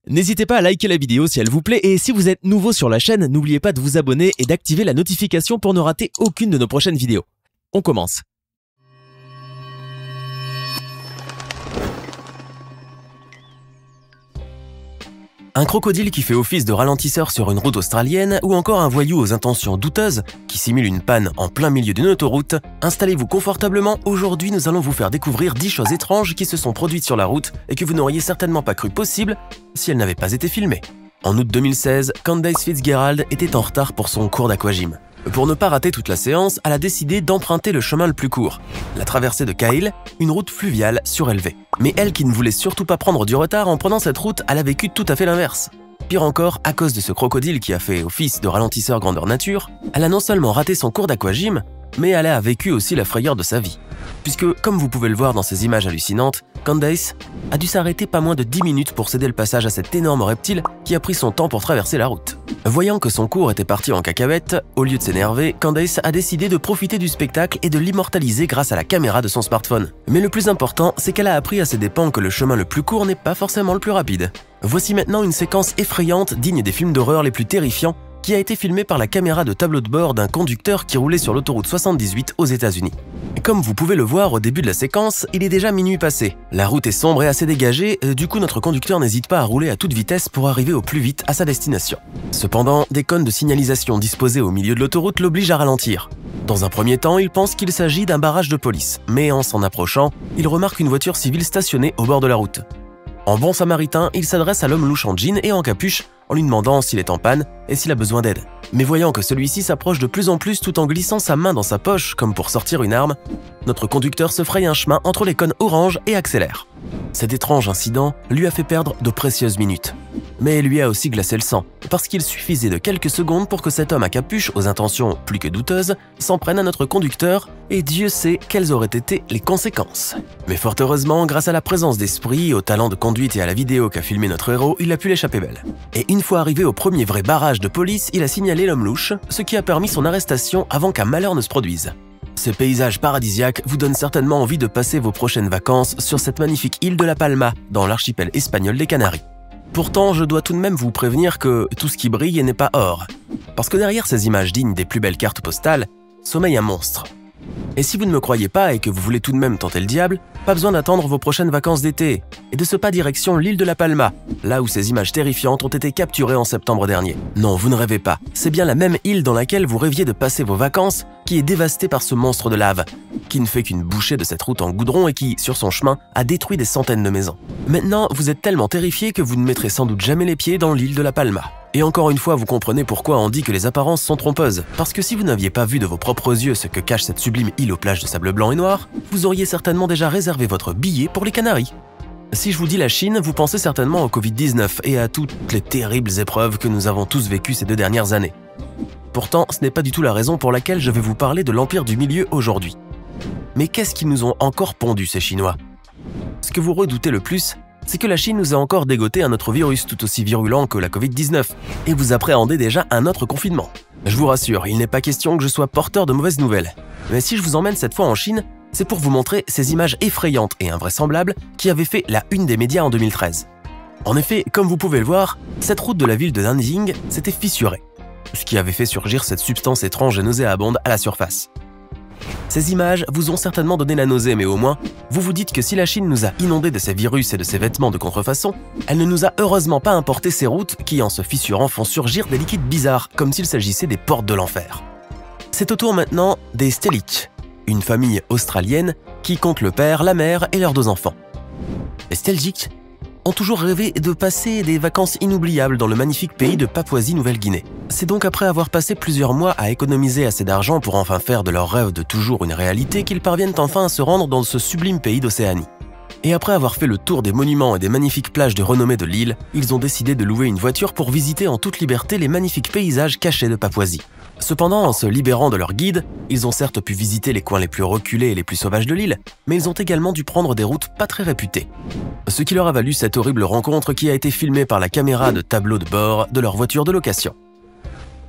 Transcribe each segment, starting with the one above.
N'hésitez pas à liker la vidéo si elle vous plaît et si vous êtes nouveau sur la chaîne, n'oubliez pas de vous abonner et d'activer la notification pour ne rater aucune de nos prochaines vidéos. On commence. Un crocodile qui fait office de ralentisseur sur une route australienne ou encore un voyou aux intentions douteuses qui simule une panne en plein milieu d'une autoroute, installez-vous confortablement, aujourd'hui nous allons vous faire découvrir 10 choses étranges qui se sont produites sur la route et que vous n'auriez certainement pas cru possible si elles n'avaient pas été filmées. En août 2016, Candace Fitzgerald était en retard pour son cours d'aquagym. Pour ne pas rater toute la séance, elle a décidé d'emprunter le chemin le plus court, la traversée de Kyle, une route fluviale surélevée. Mais elle qui ne voulait surtout pas prendre du retard en prenant cette route, elle a vécu tout à fait l'inverse. Pire encore, à cause de ce crocodile qui a fait office de ralentisseur grandeur nature, elle a non seulement raté son cours d'aquagym, mais elle a vécu aussi la frayeur de sa vie. Puisque, comme vous pouvez le voir dans ces images hallucinantes, Candace a dû s'arrêter pas moins de 10 minutes pour céder le passage à cet énorme reptile qui a pris son temps pour traverser la route. Voyant que son cours était parti en cacahuète, au lieu de s'énerver, Candace a décidé de profiter du spectacle et de l'immortaliser grâce à la caméra de son smartphone. Mais le plus important, c'est qu'elle a appris à ses dépens que le chemin le plus court n'est pas forcément le plus rapide. Voici maintenant une séquence effrayante digne des films d'horreur les plus terrifiants qui a été filmée par la caméra de tableau de bord d'un conducteur qui roulait sur l'autoroute 78 aux États-Unis. Comme vous pouvez le voir au début de la séquence, il est déjà minuit passé. La route est sombre et assez dégagée, du coup notre conducteur n'hésite pas à rouler à toute vitesse pour arriver au plus vite à sa destination. Cependant, des cônes de signalisation disposés au milieu de l'autoroute l'obligent à ralentir. Dans un premier temps, il pense qu'il s'agit d'un barrage de police, mais en s'en approchant, il remarque une voiture civile stationnée au bord de la route. En bon samaritain, il s'adresse à l'homme louche en jean et en capuche en lui demandant s'il est en panne et s'il a besoin d'aide. Mais voyant que celui-ci s'approche de plus en plus tout en glissant sa main dans sa poche comme pour sortir une arme, notre conducteur se fraye un chemin entre les cônes orange et accélère. Cet étrange incident lui a fait perdre de précieuses minutes. Mais lui a aussi glacé le sang, parce qu'il suffisait de quelques secondes pour que cet homme à capuche, aux intentions plus que douteuses, s'en prenne à notre conducteur, et Dieu sait quelles auraient été les conséquences. Mais fort heureusement, grâce à la présence d'esprit, au talent de conduite et à la vidéo qu'a filmé notre héros, il a pu l'échapper belle. Et une fois arrivé au premier vrai barrage de police, il a signalé l'homme louche, ce qui a permis son arrestation avant qu'un malheur ne se produise. Ce paysage paradisiaque vous donne certainement envie de passer vos prochaines vacances sur cette magnifique île de La Palma, dans l'archipel espagnol des Canaries. Pourtant, je dois tout de même vous prévenir que tout ce qui brille n'est pas or. Parce que derrière ces images dignes des plus belles cartes postales, sommeille un monstre. Et si vous ne me croyez pas et que vous voulez tout de même tenter le diable, pas besoin d'attendre vos prochaines vacances d'été et de ce pas direction l'île de La Palma, là où ces images terrifiantes ont été capturées en septembre dernier. Non, vous ne rêvez pas, c'est bien la même île dans laquelle vous rêviez de passer vos vacances qui est dévastée par ce monstre de lave, qui ne fait qu'une bouchée de cette route en goudron et qui, sur son chemin, a détruit des centaines de maisons. Maintenant, vous êtes tellement terrifiés que vous ne mettrez sans doute jamais les pieds dans l'île de La Palma. Et encore une fois, vous comprenez pourquoi on dit que les apparences sont trompeuses. Parce que si vous n'aviez pas vu de vos propres yeux ce que cache cette sublime île aux plages de sable blanc et noir, vous auriez certainement déjà réservé votre billet pour les Canaries. Si je vous dis la Chine, vous pensez certainement au Covid-19 et à toutes les terribles épreuves que nous avons tous vécues ces 2 dernières années. Pourtant, ce n'est pas du tout la raison pour laquelle je vais vous parler de l'Empire du Milieu aujourd'hui. Mais qu'est-ce qu'ils nous ont encore pondu, ces Chinois? Ce que vous redoutez le plus, c'est que la Chine nous a encore dégoté un autre virus tout aussi virulent que la Covid-19, et vous appréhendez déjà un autre confinement. Je vous rassure, il n'est pas question que je sois porteur de mauvaises nouvelles. Mais si je vous emmène cette fois en Chine, c'est pour vous montrer ces images effrayantes et invraisemblables qui avaient fait la une des médias en 2013. En effet, comme vous pouvez le voir, cette route de la ville de Nanjing s'était fissurée, ce qui avait fait surgir cette substance étrange et nauséabonde à la surface. Ces images vous ont certainement donné la nausée, mais au moins, vous vous dites que si la Chine nous a inondés de ces virus et de ces vêtements de contrefaçon, elle ne nous a heureusement pas importé ces routes qui, en se fissurant, font surgir des liquides bizarres, comme s'il s'agissait des portes de l'enfer. C'est au tour maintenant des Stelich, une famille australienne qui compte le père, la mère et leurs 2 enfants. Les Stelich ont toujours rêvé de passer des vacances inoubliables dans le magnifique pays de Papouasie-Nouvelle-Guinée. C'est donc après avoir passé plusieurs mois à économiser assez d'argent pour enfin faire de leur rêve de toujours une réalité qu'ils parviennent enfin à se rendre dans ce sublime pays d'Océanie. Et après avoir fait le tour des monuments et des magnifiques plages de renommée de l'île, ils ont décidé de louer une voiture pour visiter en toute liberté les magnifiques paysages cachés de Papouasie. Cependant, en se libérant de leur guide, ils ont certes pu visiter les coins les plus reculés et les plus sauvages de l'île, mais ils ont également dû prendre des routes pas très réputées. Ce qui leur a valu cette horrible rencontre qui a été filmée par la caméra de tableau de bord de leur voiture de location.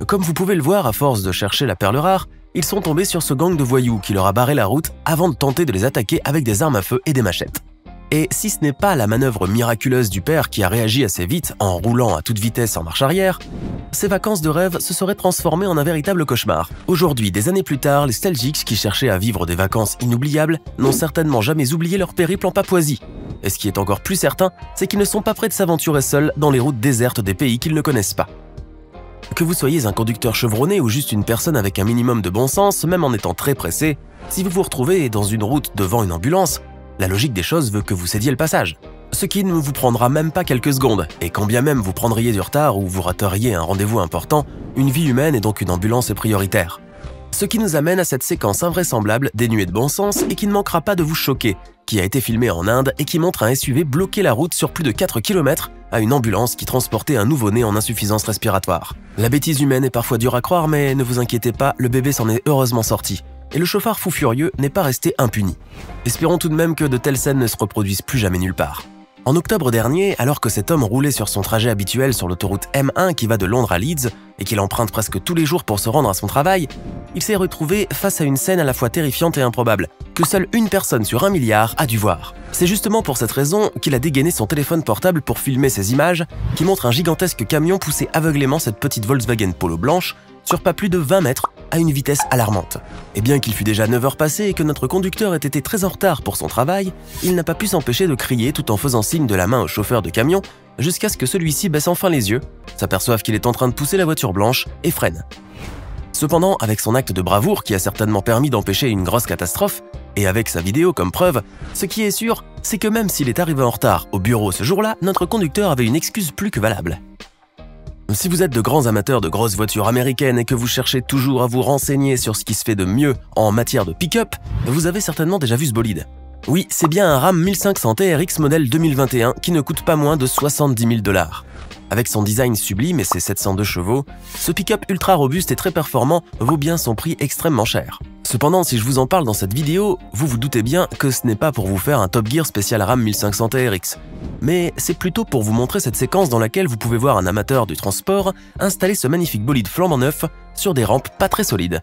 Comme vous pouvez le voir, à force de chercher la perle rare, ils sont tombés sur ce gang de voyous qui leur a barré la route avant de tenter de les attaquer avec des armes à feu et des machettes. Et si ce n'est pas la manœuvre miraculeuse du père qui a réagi assez vite en roulant à toute vitesse en marche arrière, ces vacances de rêve se seraient transformées en un véritable cauchemar. Aujourd'hui, des années plus tard, les Stalgiques qui cherchaient à vivre des vacances inoubliables n'ont certainement jamais oublié leur périple en Papouasie. Et ce qui est encore plus certain, c'est qu'ils ne sont pas prêts de s'aventurer seuls dans les routes désertes des pays qu'ils ne connaissent pas. Que vous soyez un conducteur chevronné ou juste une personne avec un minimum de bon sens, même en étant très pressé, si vous vous retrouvez dans une route devant une ambulance, la logique des choses veut que vous cédiez le passage. Ce qui ne vous prendra même pas quelques secondes, et quand bien même vous prendriez du retard ou vous rateriez un rendez-vous important, une vie humaine et donc une ambulance est prioritaire. Ce qui nous amène à cette séquence invraisemblable, dénuée de bon sens et qui ne manquera pas de vous choquer, qui a été filmée en Inde et qui montre un SUV bloquer la route sur plus de 4 km à une ambulance qui transportait un nouveau-né en insuffisance respiratoire. La bêtise humaine est parfois dure à croire, mais ne vous inquiétez pas, le bébé s'en est heureusement sorti. Et le chauffard fou furieux n'est pas resté impuni. Espérons tout de même que de telles scènes ne se reproduisent plus jamais nulle part. En octobre dernier, alors que cet homme roulait sur son trajet habituel sur l'autoroute M1 qui va de Londres à Leeds et qu'il emprunte presque tous les jours pour se rendre à son travail, il s'est retrouvé face à une scène à la fois terrifiante et improbable, que seule une personne sur 1 milliard a dû voir. C'est justement pour cette raison qu'il a dégainé son téléphone portable pour filmer ces images qui montrent un gigantesque camion pousser aveuglément cette petite Volkswagen Polo blanche sur pas plus de 20 mètres à une vitesse alarmante. Et bien qu'il fût déjà 9 heures passées et que notre conducteur ait été très en retard pour son travail, il n'a pas pu s'empêcher de crier tout en faisant signe de la main au chauffeur de camion jusqu'à ce que celui-ci baisse enfin les yeux, s'aperçoive qu'il est en train de pousser la voiture blanche et freine. Cependant, avec son acte de bravoure qui a certainement permis d'empêcher une grosse catastrophe, et avec sa vidéo comme preuve, ce qui est sûr, c'est que même s'il est arrivé en retard au bureau ce jour-là, notre conducteur avait une excuse plus que valable. Si vous êtes de grands amateurs de grosses voitures américaines et que vous cherchez toujours à vous renseigner sur ce qui se fait de mieux en matière de pick-up, vous avez certainement déjà vu ce bolide. Oui, c'est bien un Ram 1500 TRX modèle 2021 qui ne coûte pas moins de 70 000 $. Avec son design sublime et ses 702 chevaux, ce pick-up ultra robuste et très performant vaut bien son prix extrêmement cher. Cependant, si je vous en parle dans cette vidéo, vous vous doutez bien que ce n'est pas pour vous faire un Top Gear spécial Ram 1500 TRX, mais c'est plutôt pour vous montrer cette séquence dans laquelle vous pouvez voir un amateur du transport installer ce magnifique bolide flambant neuf sur des rampes pas très solides.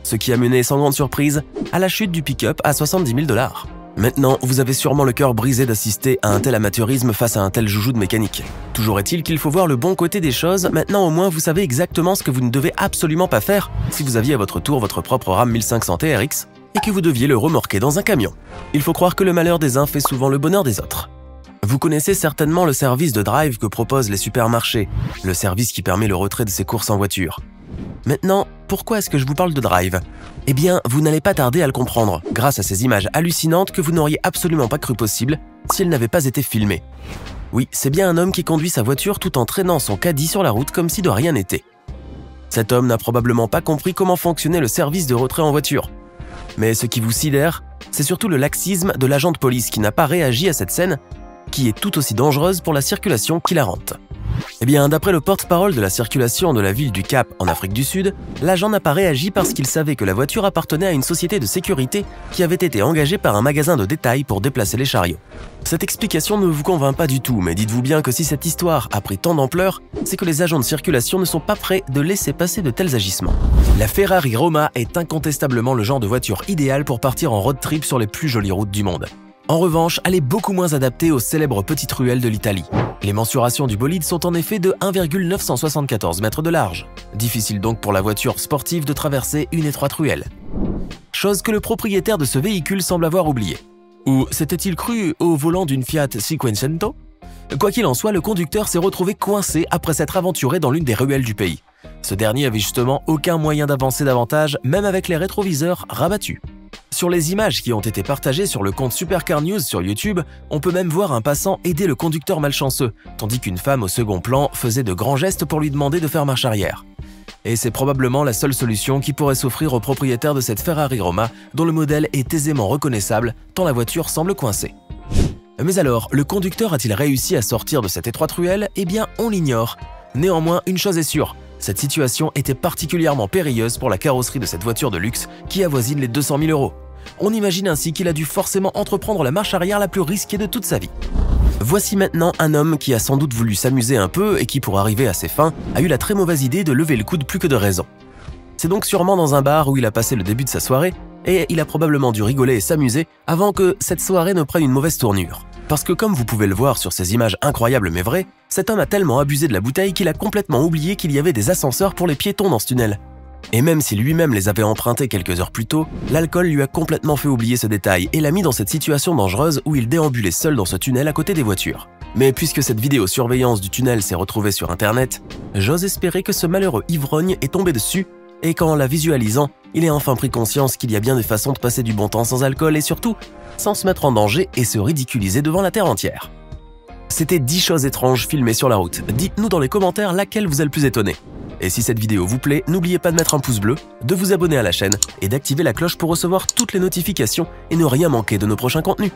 Ce qui a mené sans grande surprise à la chute du pick-up à 70 000 $. Maintenant, vous avez sûrement le cœur brisé d'assister à un tel amateurisme face à un tel joujou de mécanique. Toujours est-il qu'il faut voir le bon côté des choses, maintenant au moins vous savez exactement ce que vous ne devez absolument pas faire si vous aviez à votre tour votre propre Ram 1500 TRX et que vous deviez le remorquer dans un camion. Il faut croire que le malheur des uns fait souvent le bonheur des autres. Vous connaissez certainement le service de drive que proposent les supermarchés, le service qui permet le retrait de ses courses en voiture. Maintenant, pourquoi est-ce que je vous parle de drive? Eh bien, vous n'allez pas tarder à le comprendre, grâce à ces images hallucinantes que vous n'auriez absolument pas cru possible si elles n'avaient pas été filmées. Oui, c'est bien un homme qui conduit sa voiture tout en traînant son caddie sur la route comme si de rien n'était. Cet homme n'a probablement pas compris comment fonctionnait le service de retrait en voiture. Mais ce qui vous sidère, c'est surtout le laxisme de l'agent de police qui n'a pas réagi à cette scène, qui est tout aussi dangereuse pour la circulation qu'hilarante. Eh bien, d'après le porte-parole de la circulation de la ville du Cap en Afrique du Sud, l'agent n'a pas réagi parce qu'il savait que la voiture appartenait à une société de sécurité qui avait été engagée par un magasin de détail pour déplacer les chariots. Cette explication ne vous convainc pas du tout, mais dites-vous bien que si cette histoire a pris tant d'ampleur, c'est que les agents de circulation ne sont pas prêts de laisser passer de tels agissements. La Ferrari Roma est incontestablement le genre de voiture idéale pour partir en road trip sur les plus jolies routes du monde. En revanche, elle est beaucoup moins adaptée aux célèbres petites ruelles de l'Italie. Les mensurations du bolide sont en effet de 1,974 mètres de large. Difficile donc pour la voiture sportive de traverser une étroite ruelle. Chose que le propriétaire de ce véhicule semble avoir oublié. Ou s'était-il cru au volant d'une Fiat Cinquecento? Quoi qu'il en soit, le conducteur s'est retrouvé coincé après s'être aventuré dans l'une des ruelles du pays. Ce dernier avait justement aucun moyen d'avancer davantage, même avec les rétroviseurs rabattus. Sur les images qui ont été partagées sur le compte Supercar News sur YouTube, on peut même voir un passant aider le conducteur malchanceux, tandis qu'une femme au second plan faisait de grands gestes pour lui demander de faire marche arrière. Et c'est probablement la seule solution qui pourrait s'offrir au propriétaire de cette Ferrari Roma, dont le modèle est aisément reconnaissable, tant la voiture semble coincée. Mais alors, le conducteur a-t-il réussi à sortir de cette étroite ruelle? Eh bien, on l'ignore. Néanmoins, une chose est sûre, cette situation était particulièrement périlleuse pour la carrosserie de cette voiture de luxe qui avoisine les 200 000 €. On imagine ainsi qu'il a dû forcément entreprendre la marche arrière la plus risquée de toute sa vie. Voici maintenant un homme qui a sans doute voulu s'amuser un peu et qui, pour arriver à ses fins, a eu la très mauvaise idée de lever le coude plus que de raison. C'est donc sûrement dans un bar où il a passé le début de sa soirée et il a probablement dû rigoler et s'amuser avant que cette soirée ne prenne une mauvaise tournure. Parce que comme vous pouvez le voir sur ces images incroyables mais vraies, cet homme a tellement abusé de la bouteille qu'il a complètement oublié qu'il y avait des ascenseurs pour les piétons dans ce tunnel. Et même si lui-même les avait empruntés quelques heures plus tôt, l'alcool lui a complètement fait oublier ce détail et l'a mis dans cette situation dangereuse où il déambulait seul dans ce tunnel à côté des voitures. Mais puisque cette vidéo surveillance du tunnel s'est retrouvée sur internet, j'ose espérer que ce malheureux ivrogne est tombé dessus et qu'en la visualisant, il ait enfin pris conscience qu'il y a bien des façons de passer du bon temps sans alcool et surtout, sans se mettre en danger et se ridiculiser devant la terre entière. C'était 10 choses étranges filmées sur la route. Dites-nous dans les commentaires laquelle vous a le plus étonné. Et si cette vidéo vous plaît, n'oubliez pas de mettre un pouce bleu, de vous abonner à la chaîne et d'activer la cloche pour recevoir toutes les notifications et ne rien manquer de nos prochains contenus.